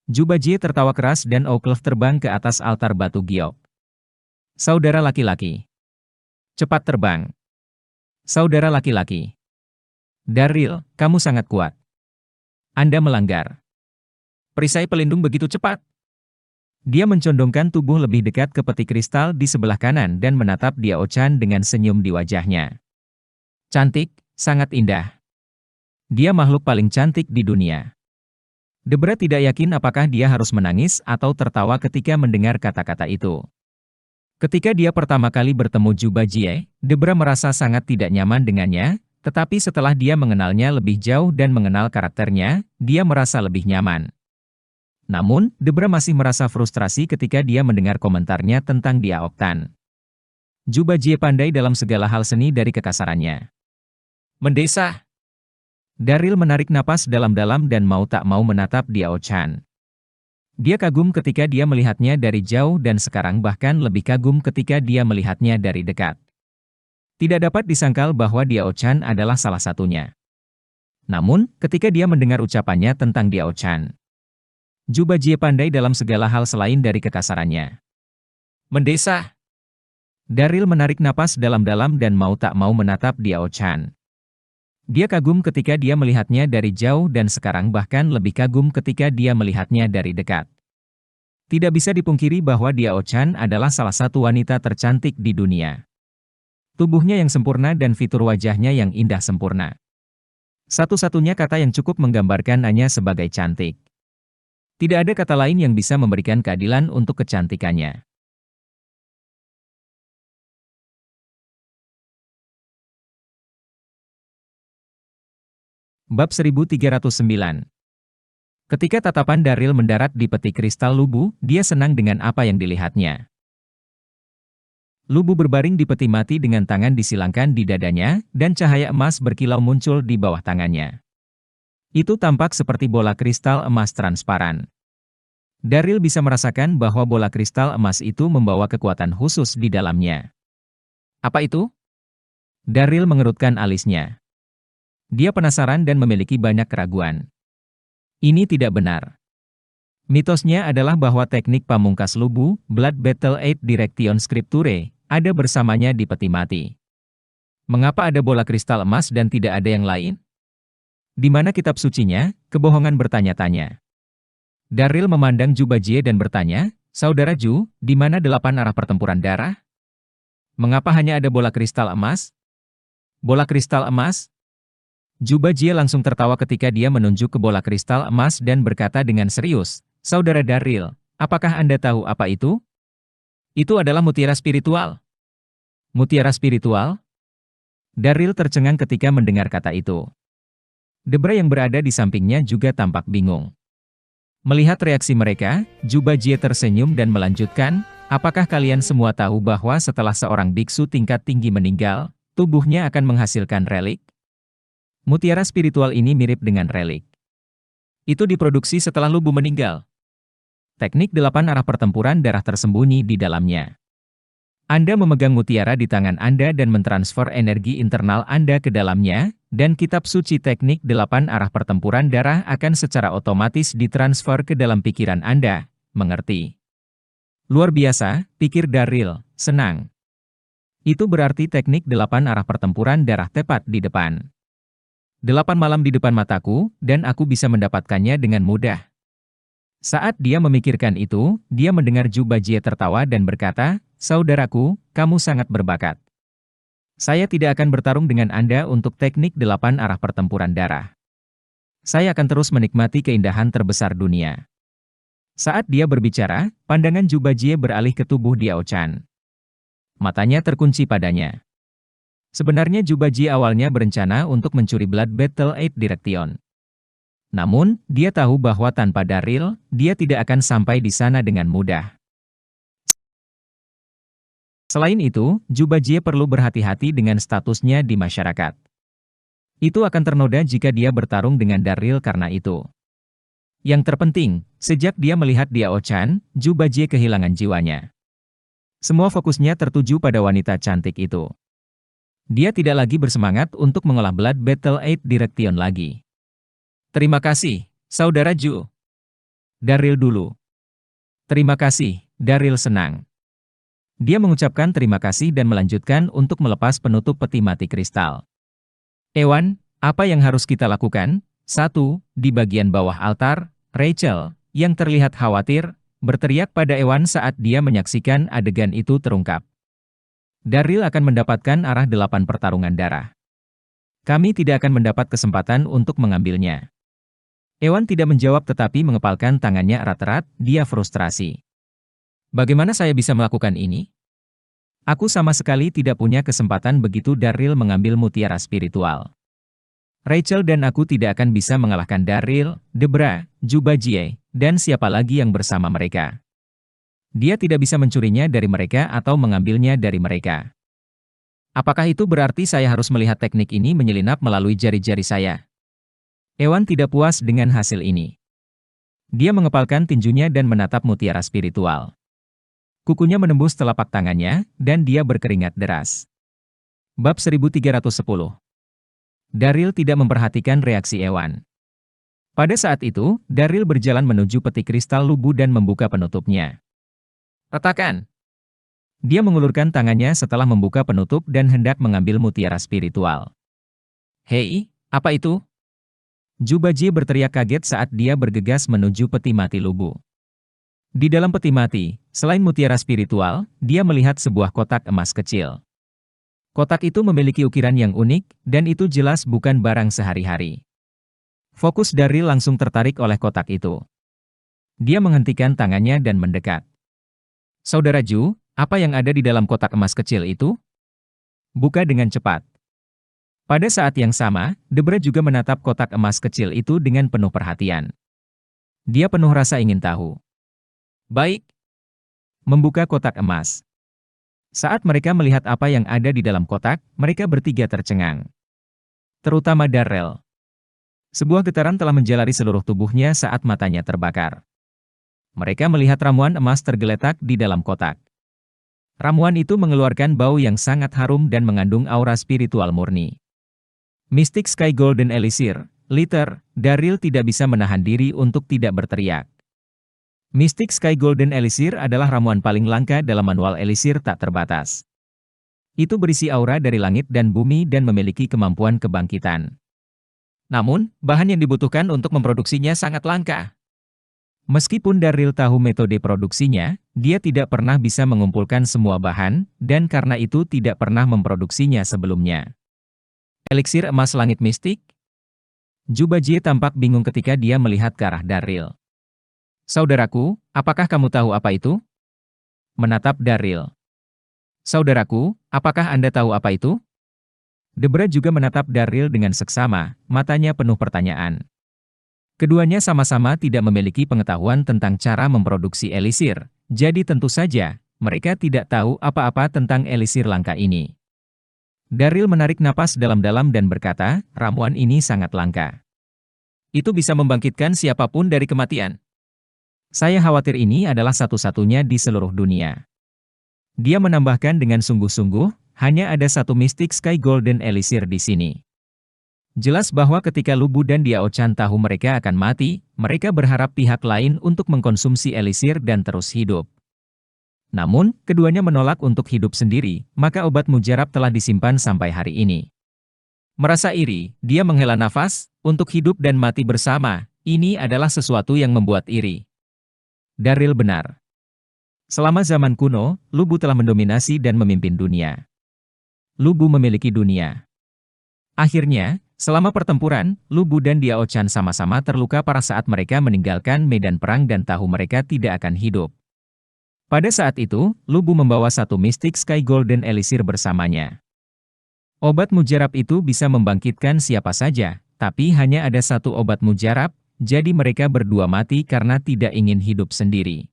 Jubajie tertawa keras dan Oakley terbang ke atas altar batu giok. Saudara laki-laki. Cepat terbang. Saudara laki-laki. Daryl, kamu sangat kuat. Anda melanggar. Perisai pelindung begitu cepat. Dia mencondongkan tubuh lebih dekat ke peti kristal di sebelah kanan dan menatap Diao-chan dengan senyum di wajahnya. Cantik, sangat indah. Dia makhluk paling cantik di dunia. Debra tidak yakin apakah dia harus menangis atau tertawa ketika mendengar kata-kata itu. Ketika dia pertama kali bertemu Jubajie, Debra merasa sangat tidak nyaman dengannya, tetapi setelah dia mengenalnya lebih jauh dan mengenal karakternya, dia merasa lebih nyaman. Namun, Debra masih merasa frustrasi ketika dia mendengar komentarnya tentang Diao-tan. Jubajie pandai dalam segala hal seni dari kekasarannya. Mendesah. Daryl menarik napas dalam-dalam dan mau tak mau menatap Diao-chan. Dia kagum ketika dia melihatnya dari jauh dan sekarang bahkan lebih kagum ketika dia melihatnya dari dekat. Tidak dapat disangkal bahwa Diao-chan adalah salah satunya. Namun, ketika dia mendengar ucapannya tentang Diao-chan, Jubajie pandai dalam segala hal selain dari kekasarannya. Mendesah. Daryl menarik napas dalam-dalam dan mau tak mau menatap Diao-chan. Dia kagum ketika dia melihatnya dari jauh dan sekarang bahkan lebih kagum ketika dia melihatnya dari dekat. Tidak bisa dipungkiri bahwa Diao-chan adalah salah satu wanita tercantik di dunia. Tubuhnya yang sempurna dan fitur wajahnya yang indah sempurna. Satu-satunya kata yang cukup menggambarkan hanya sebagai cantik. Tidak ada kata lain yang bisa memberikan keadilan untuk kecantikannya. Bab 1309. Ketika tatapan Daryl mendarat di peti kristal Lubu, dia senang dengan apa yang dilihatnya. Lubu berbaring di peti mati dengan tangan disilangkan di dadanya, dan cahaya emas berkilau muncul di bawah tangannya. Itu tampak seperti bola kristal emas transparan. Daryl bisa merasakan bahwa bola kristal emas itu membawa kekuatan khusus di dalamnya. Apa itu? Daryl mengerutkan alisnya. Dia penasaran dan memiliki banyak keraguan. Ini tidak benar. Mitosnya adalah bahwa teknik pamungkas Lubu, Blood Battle 8 Direction Scripture, ada bersamanya di peti mati. Mengapa ada bola kristal emas dan tidak ada yang lain? Di mana kitab sucinya? Kebohongan bertanya-tanya. Daryl memandang Jubajie dan bertanya, Saudara Ju, di mana 8 arah pertempuran darah? Mengapa hanya ada bola kristal emas? Bola kristal emas? Jubajie langsung tertawa ketika dia menunjuk ke bola kristal emas dan berkata dengan serius, Saudara Daryl, apakah Anda tahu apa itu? Itu adalah mutiara spiritual. Mutiara spiritual? Daryl tercengang ketika mendengar kata itu. Debra yang berada di sampingnya juga tampak bingung. Melihat reaksi mereka, Jubajie tersenyum dan melanjutkan, apakah kalian semua tahu bahwa setelah seorang biksu tingkat tinggi meninggal, tubuhnya akan menghasilkan relik? Mutiara spiritual ini mirip dengan relik. Itu diproduksi setelah Lubu meninggal. Teknik 8 arah pertempuran darah tersembunyi di dalamnya. Anda memegang mutiara di tangan Anda dan mentransfer energi internal Anda ke dalamnya, dan kitab suci teknik 8 arah pertempuran darah akan secara otomatis ditransfer ke dalam pikiran Anda, mengerti? Luar biasa, pikir Daryl, senang. Itu berarti teknik 8 arah pertempuran darah tepat di depan. 8 malam di depan mataku, dan aku bisa mendapatkannya dengan mudah. Saat dia memikirkan itu, dia mendengar Zhu Bajie tertawa dan berkata, "Saudaraku, kamu sangat berbakat. Saya tidak akan bertarung dengan Anda untuk teknik 8 arah pertempuran darah. Saya akan terus menikmati keindahan terbesar dunia." Saat dia berbicara, pandangan Zhu Bajie beralih ke tubuh Diao Chan. Matanya terkunci padanya. Sebenarnya Zhu Bajie awalnya berencana untuk mencuri Blood Battle 8 Direction. Namun, dia tahu bahwa tanpa Darryl, dia tidak akan sampai di sana dengan mudah. Selain itu, Zhu Bajie perlu berhati-hati dengan statusnya di masyarakat. Itu akan ternoda jika dia bertarung dengan Darryl karena itu. Yang terpenting, sejak dia melihat Diao Chan, Zhu Bajie kehilangan jiwanya. Semua fokusnya tertuju pada wanita cantik itu. Dia tidak lagi bersemangat untuk mengolah Blood Battle 8 Direction lagi. "Terima kasih, Saudara Zhu." Darryl dulu. "Terima kasih." Darryl senang. Dia mengucapkan terima kasih dan melanjutkan untuk melepas penutup peti mati kristal. "Ewan, apa yang harus kita lakukan?" Di bagian bawah altar, Rachel, yang terlihat khawatir, berteriak pada Ewan saat dia menyaksikan adegan itu terungkap. "Darryl akan mendapatkan arah 8 pertarungan darah. Kami tidak akan mendapat kesempatan untuk mengambilnya." Ewan tidak menjawab tetapi mengepalkan tangannya erat-erat, dia frustrasi. "Bagaimana saya bisa melakukan ini? Aku sama sekali tidak punya kesempatan begitu Darryl mengambil mutiara spiritual. Rachel dan aku tidak akan bisa mengalahkan Darryl, Debra, Zhu Bajie, dan siapa lagi yang bersama mereka. Dia tidak bisa mencurinya dari mereka atau mengambilnya dari mereka. Apakah itu berarti saya harus melihat teknik ini menyelinap melalui jari-jari saya?" Ewan tidak puas dengan hasil ini. Dia mengepalkan tinjunya dan menatap mutiara spiritual. Kukunya menembus telapak tangannya, dan dia berkeringat deras. Bab 1310. Darryl tidak memperhatikan reaksi Ewan. Pada saat itu, Darryl berjalan menuju peti kristal lubu dan membuka penutupnya. "Retakan!" Dia mengulurkan tangannya setelah membuka penutup dan hendak mengambil mutiara spiritual. "Hei, apa itu?" Zhu Bajie berteriak kaget saat dia bergegas menuju peti mati lubu. Di dalam peti mati, selain mutiara spiritual, dia melihat sebuah kotak emas kecil. Kotak itu memiliki ukiran yang unik, dan itu jelas bukan barang sehari-hari. Fokus Darryl langsung tertarik oleh kotak itu. Dia menghentikan tangannya dan mendekat. "Saudara Zhu, apa yang ada di dalam kotak emas kecil itu? Buka dengan cepat." Pada saat yang sama, Debra juga menatap kotak emas kecil itu dengan penuh perhatian. Dia penuh rasa ingin tahu. "Baik." Membuka kotak emas. Saat mereka melihat apa yang ada di dalam kotak, mereka bertiga tercengang. Terutama Darryl. Sebuah getaran telah menjalari seluruh tubuhnya saat matanya terbakar. Mereka melihat ramuan emas tergeletak di dalam kotak. Ramuan itu mengeluarkan bau yang sangat harum dan mengandung aura spiritual murni. Mystic Sky Golden Elixir, liter, Darryl tidak bisa menahan diri untuk tidak berteriak. Mystic Sky Golden Elixir adalah ramuan paling langka dalam manual elixir tak terbatas. Itu berisi aura dari langit dan bumi dan memiliki kemampuan kebangkitan. Namun, bahan yang dibutuhkan untuk memproduksinya sangat langka. Meskipun Darryl tahu metode produksinya, dia tidak pernah bisa mengumpulkan semua bahan, dan karena itu tidak pernah memproduksinya sebelumnya. Eliksir emas langit mistik? Zhu Bajie tampak bingung ketika dia melihat ke arah Darryl. "Saudaraku, apakah kamu tahu apa itu?" Menatap Darryl. "Saudaraku, apakah Anda tahu apa itu?" Debra juga menatap Darryl dengan seksama, matanya penuh pertanyaan. Keduanya sama-sama tidak memiliki pengetahuan tentang cara memproduksi elisir, jadi tentu saja, mereka tidak tahu apa-apa tentang elisir langka ini. Darryl menarik napas dalam-dalam dan berkata, "Ramuan ini sangat langka. Itu bisa membangkitkan siapapun dari kematian. Saya khawatir ini adalah satu-satunya di seluruh dunia." Dia menambahkan dengan sungguh-sungguh, hanya ada satu Mystic Sky Golden Elixir di sini. Jelas bahwa ketika Lubu dan Diao Chan tahu mereka akan mati, mereka berharap pihak lain untuk mengkonsumsi elixir dan terus hidup. Namun, keduanya menolak untuk hidup sendiri, maka obat mujarab telah disimpan sampai hari ini. Merasa iri, dia menghela nafas, untuk hidup dan mati bersama, ini adalah sesuatu yang membuat iri. Darryl benar. Selama zaman kuno, Lubu telah mendominasi dan memimpin dunia. Lubu memiliki dunia. Akhirnya, selama pertempuran, Lubu dan Diao Chan sama-sama terluka parah saat mereka meninggalkan medan perang dan tahu mereka tidak akan hidup. Pada saat itu, Lubu membawa satu Mystic Sky Golden Elixir bersamanya. Obat mujarab itu bisa membangkitkan siapa saja, tapi hanya ada satu obat mujarab, jadi mereka berdua mati karena tidak ingin hidup sendiri.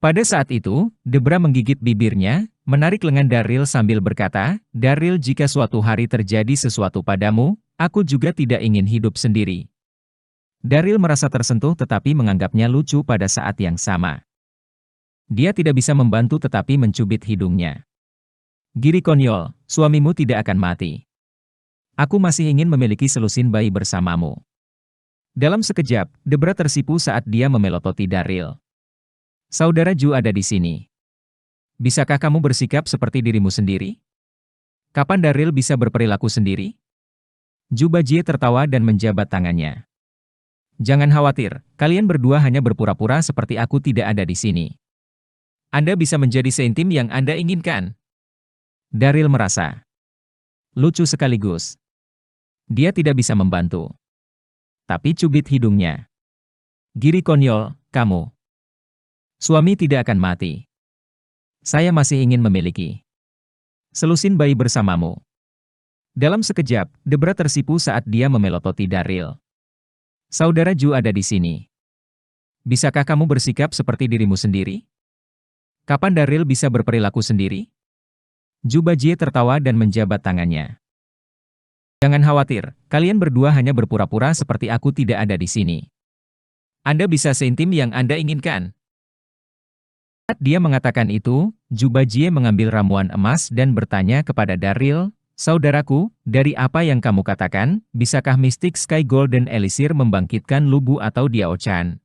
Pada saat itu, Debra menggigit bibirnya, menarik lengan Darryl sambil berkata, "Darryl, jika suatu hari terjadi sesuatu padamu, aku juga tidak ingin hidup sendiri." Darryl merasa tersentuh tetapi menganggapnya lucu pada saat yang sama. Dia tidak bisa membantu tetapi mencubit hidungnya. "Giri konyol, suamimu tidak akan mati. Aku masih ingin memiliki selusin bayi bersamamu." Dalam sekejap, Debra tersipu saat dia memelototi Darryl. "Saudara Ju ada di sini. Bisakah kamu bersikap seperti dirimu sendiri? Kapan Darryl bisa berperilaku sendiri?" Ju Bajie tertawa dan menjabat tangannya. "Jangan khawatir, kalian berdua hanya berpura-pura seperti aku tidak ada di sini. Anda bisa menjadi seintim yang Anda inginkan." Darryl merasa lucu sekaligus. Dia tidak bisa membantu. Tapi cubit hidungnya. "Giri konyol, kamu. Suami tidak akan mati. Saya masih ingin memiliki selusin bayi bersamamu." Dalam sekejap, Debra tersipu saat dia memelototi Darryl. "Saudara Ju ada di sini. Bisakah kamu bersikap seperti dirimu sendiri? Kapan Darryl bisa berperilaku sendiri?" Ju Bajie tertawa dan menjabat tangannya. "Jangan khawatir, kalian berdua hanya berpura-pura seperti aku tidak ada di sini. Anda bisa seintim yang Anda inginkan." Saat dia mengatakan itu, Ju Bajie mengambil ramuan emas dan bertanya kepada Darryl, "Saudaraku, dari apa yang kamu katakan, bisakah Mystic Sky Golden Elixir membangkitkan Lubu atau Diao Chan?"